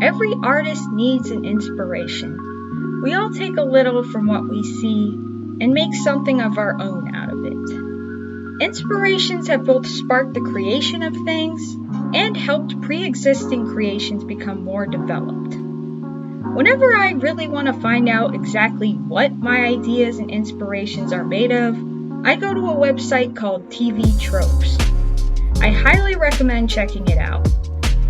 Every artist needs an inspiration. We all take a little from what we see and make something of our own out of it. Inspirations have both sparked the creation of things and helped pre-existing creations become more developed. Whenever I really want to find out exactly what my ideas and inspirations are made of, I go to a website called TV Tropes. I highly recommend checking it out.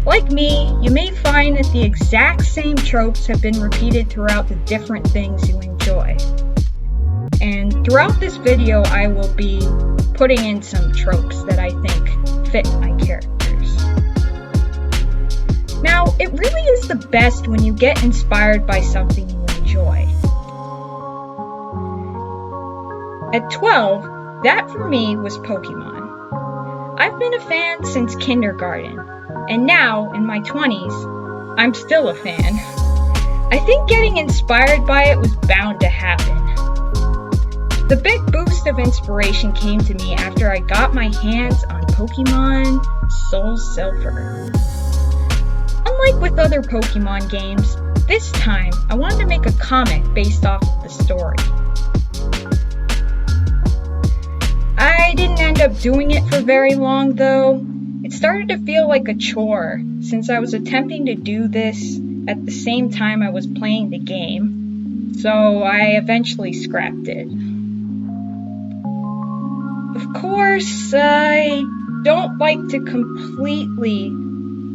Like me, you may find that the exact same tropes have been repeated throughout the different things you enjoy. And throughout this video, I will be putting in some tropes that I think fit my characters. Now, it really is the best when you get inspired by something you enjoy. At 12, that for me was Pokemon. I've been a fan since kindergarten, and now, in my 20s, I'm still a fan. I think getting inspired by it was bound to happen. The big boost of inspiration came to me after I got my hands on Pokemon Soul Silver. Unlike with other Pokemon games, this time I wanted to make a comic based off of the story. I didn't end up doing it for very long though. It started to feel like a chore since I was attempting to do this at the same time I was playing the game, so I eventually scrapped it. Of course, I don't like to completely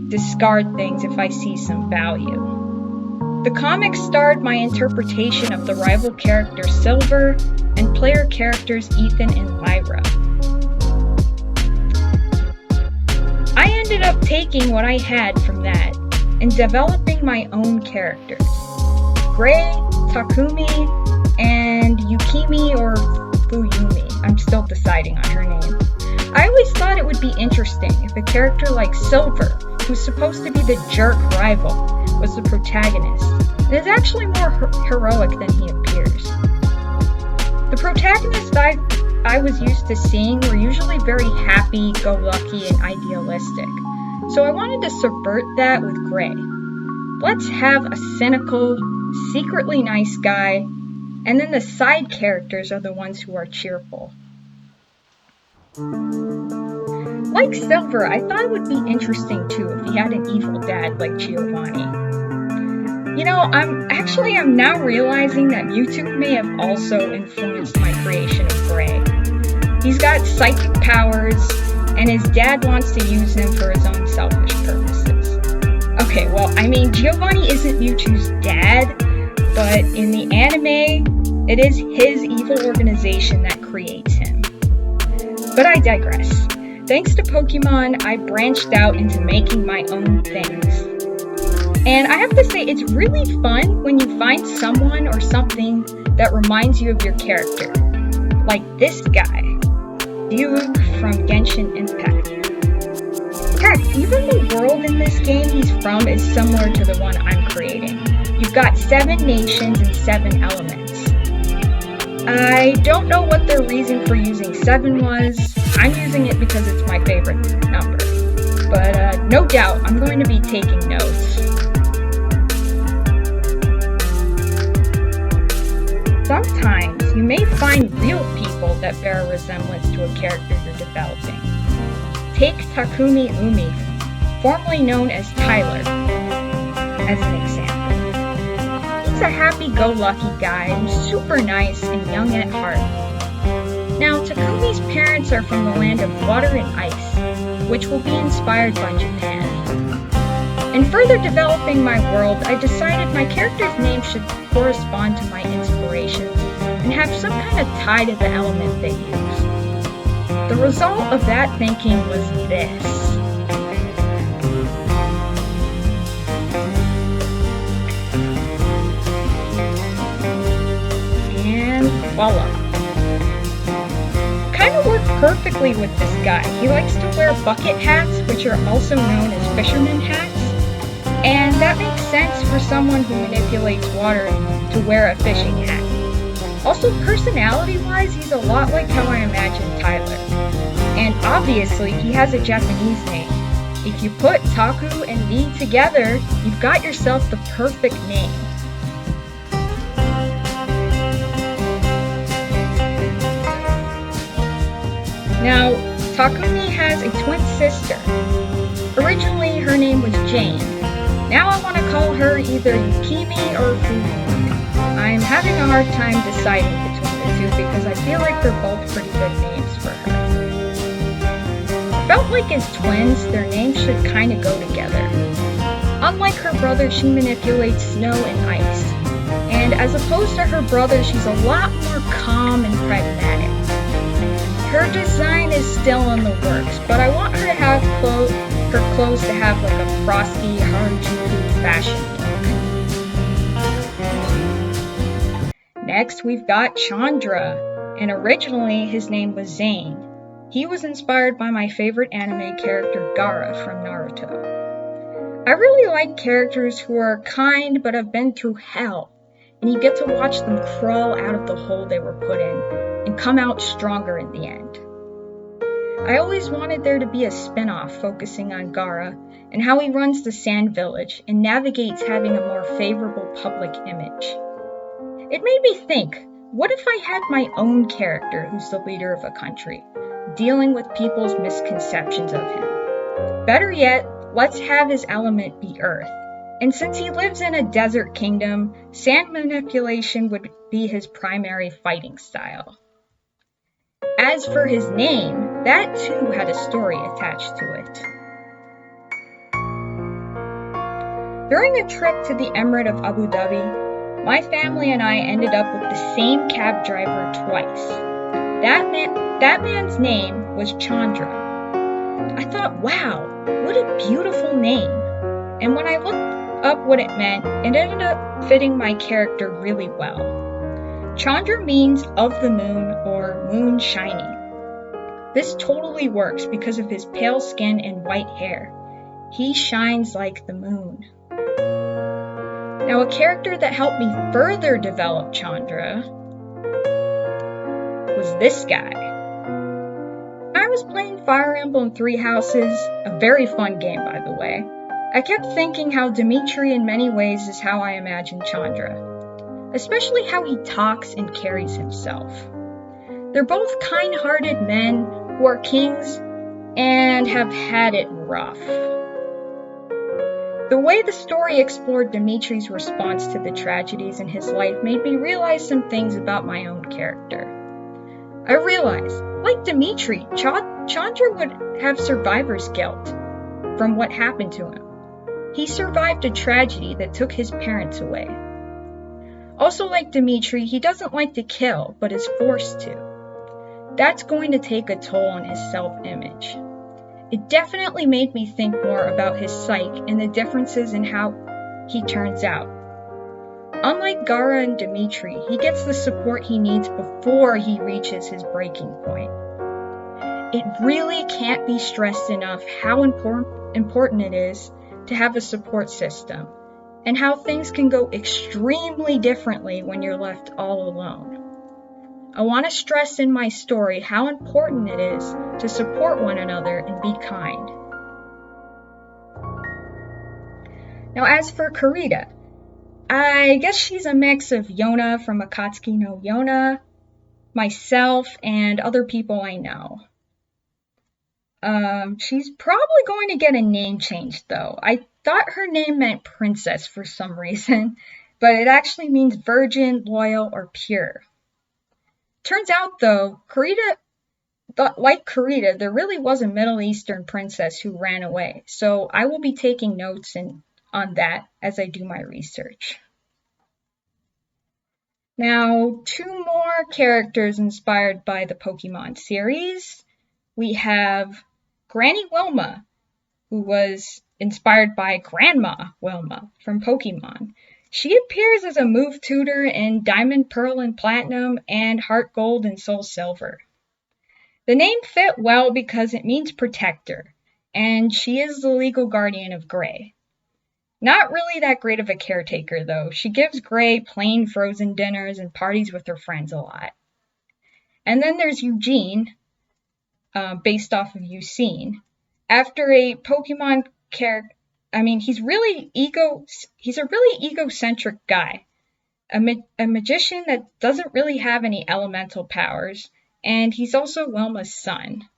discard things if I see some value. The comic starred my interpretation of the rival character Silver and player characters Ethan and Lyra. I ended up taking what I had from that and developing my own characters. Gray, Takumi, and Yukimi or Fuyumi. I'm still deciding on her name. I always thought it would be interesting if a character like Silver, who's supposed to be the jerk rival, was the protagonist, and is actually more heroic than he appears. The protagonists I was used to seeing were usually very happy-go-lucky and idealistic, so I wanted to subvert that with Gray. Let's have a cynical, secretly nice guy, and then the side characters are the ones who are cheerful. Like Silver, I thought it would be interesting too if he had an evil dad like Giovanni. You know, I'm now realizing that Mewtwo may have also influenced my creation of Gray. He's got psychic powers, and his dad wants to use him for his own selfish purposes. Okay, well, I mean, Giovanni isn't Mewtwo's dad, but in the anime, it is his evil organization that creates him. But I digress. Thanks to Pokemon, I branched out into making my own things. And I have to say, it's really fun when you find someone or something that reminds you of your character. Like this guy, Ryuk from Genshin Impact. Heck, even the world in this game he's from is similar to the one I'm creating. You've got 7 nations and 7 elements. I don't know what their reason for using 7 was. I'm using it because it's my favorite number. But no doubt, I'm going to be taking notes. Sometimes you may find real people that bear a resemblance to a character you're developing. Take Takumi Umi, formerly known as Tyler, as an example. He's a happy-go-lucky guy who's super nice and young at heart. Now, Takumi's parents are from the land of water and ice, which will be inspired by Japan. In further developing my world, I decided my character's name should correspond to my inspirations and have some kind of tie to the element they use. The result of that thinking was this. And voila. Kind of worked perfectly with this guy. He likes to wear bucket hats, which are also known as fisherman hats. And that makes sense for someone who manipulates water to wear a fishing hat. Also, personality-wise, he's a lot like how I imagined Tyler. And obviously, he has a Japanese name, If you put Taku and V together, you've got yourself the perfect name. Now, Takumi has a twin sister. Originally, her name was Jane. Now I want to call her either Yukimi or Fuyumi. I'm having a hard time deciding between the two because I feel like they're both pretty good names for her. Felt like as twins, their names should kind of go together. Unlike her brother, she manipulates snow and ice. And as opposed to her brother, she's a lot more calm and pragmatic. Her design is still in the works, but I want her to have her clothes to have like a frosty Harajuku fashion look. Next, we've got Chaundra, and originally his name was Zane. He was inspired by my favorite anime character Gaara from Naruto. I really like characters who are kind but have been through hell, and you get to watch them crawl out of the hole they were put in and come out stronger in the end. I always wanted there to be a spin-off focusing on Gaara and how he runs the Sand Village and navigates having a more favorable public image. It made me think, what if I had my own character who's the leader of a country, dealing with people's misconceptions of him? Better yet, let's have his element be Earth. And since he lives in a desert kingdom, sand manipulation would be his primary fighting style. As for his name, that too had a story attached to it. During a trip to the Emirate of Abu Dhabi, my family and I ended up with the same cab driver twice. That man's name was Chaundra. I thought, wow, what a beautiful name. And when I looked up what it meant, it ended up fitting my character really well. Chaundra means of the moon or moon shining. This totally works because of his pale skin and white hair. He shines like the moon. Now, a character that helped me further develop Chaundra was this guy. I was playing Fire Emblem Three Houses, a very fun game by the way. I kept thinking how Dimitri in many ways is how I imagine Chaundra, especially how he talks and carries himself. They're both kind-hearted men who are kings and have had it rough. The way the story explored Dimitri's response to the tragedies in his life made me realize some things about my own character. I realized, like Dimitri, Chaundra would have survivor's guilt from what happened to him. He survived a tragedy that took his parents away. Also, like Dimitri, he doesn't like to kill, but is forced to. That's going to take a toll on his self-image. It definitely made me think more about his psyche and the differences in how he turns out. Unlike Gaara and Dimitri, he gets the support he needs before he reaches his breaking point. It really can't be stressed enough how important it is to have a support system, and how things can go extremely differently when you're left all alone. I want to stress in my story how important it is to support one another and be kind. Now, as for Karida, I guess she's a mix of Yona from Akatsuki no Yona, myself, and other people I know. She's probably going to get a name change though. I thought her name meant princess for some reason, but it actually means virgin, loyal, or pure. Turns out though, like Karida, there really was a Middle Eastern princess who ran away, so I will be taking notes on that as I do my research. Now, two more characters inspired by the Pokemon series. We have Granny Wilma, who was inspired by Grandma Wilma from Pokemon. She appears as a move tutor in Diamond, Pearl, and Platinum, and Heart Gold and Soul Silver. The name fit well because it means protector, and she is the legal guardian of Gray. Not really that great of a caretaker, though. She gives Gray plain frozen dinners and parties with her friends a lot. And then there's Eugene, based off of Eugene, After a Pokemon character, I mean, he's a really egocentric guy. A magician that doesn't really have any elemental powers, and he's also Wilma's son.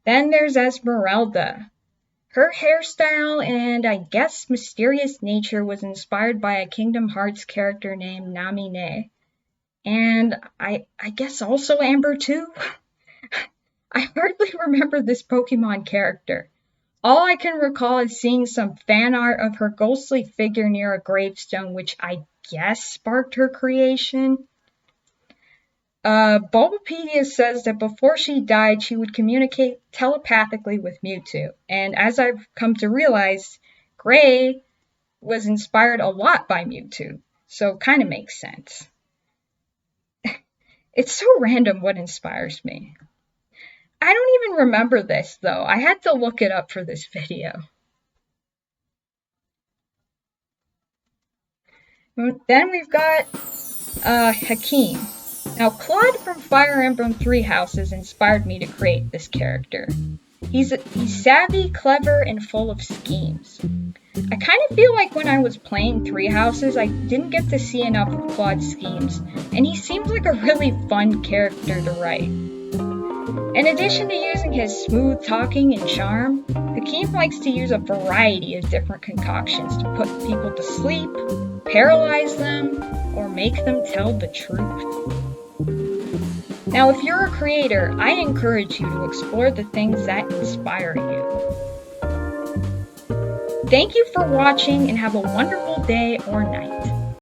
Then there's Esmerelda. Her hairstyle and I guess mysterious nature was inspired by a Kingdom Hearts character named Namine. And I guess also Amber too? I hardly remember this Pokemon character. All I can recall is seeing some fan art of her ghostly figure near a gravestone, which I guess sparked her creation. Bulbapedia says that before she died, she would communicate telepathically with Mewtwo. And as I've come to realize, Gray was inspired a lot by Mewtwo. So kind of makes sense. It's so random what inspires me. I don't even remember this, though. I had to look it up for this video. Then we've got Hakim. Now, Claude from Fire Emblem Three Houses inspired me to create this character. He's savvy, clever, and full of schemes. I kind of feel like when I was playing Three Houses, I didn't get to see enough of Claude's schemes, and he seems like a really fun character to write. In addition to using his smooth talking and charm, Hakim likes to use a variety of different concoctions to put people to sleep, paralyze them, or make them tell the truth. Now, if you're a creator, I encourage you to explore the things that inspire you. Thank you for watching and have a wonderful day or night.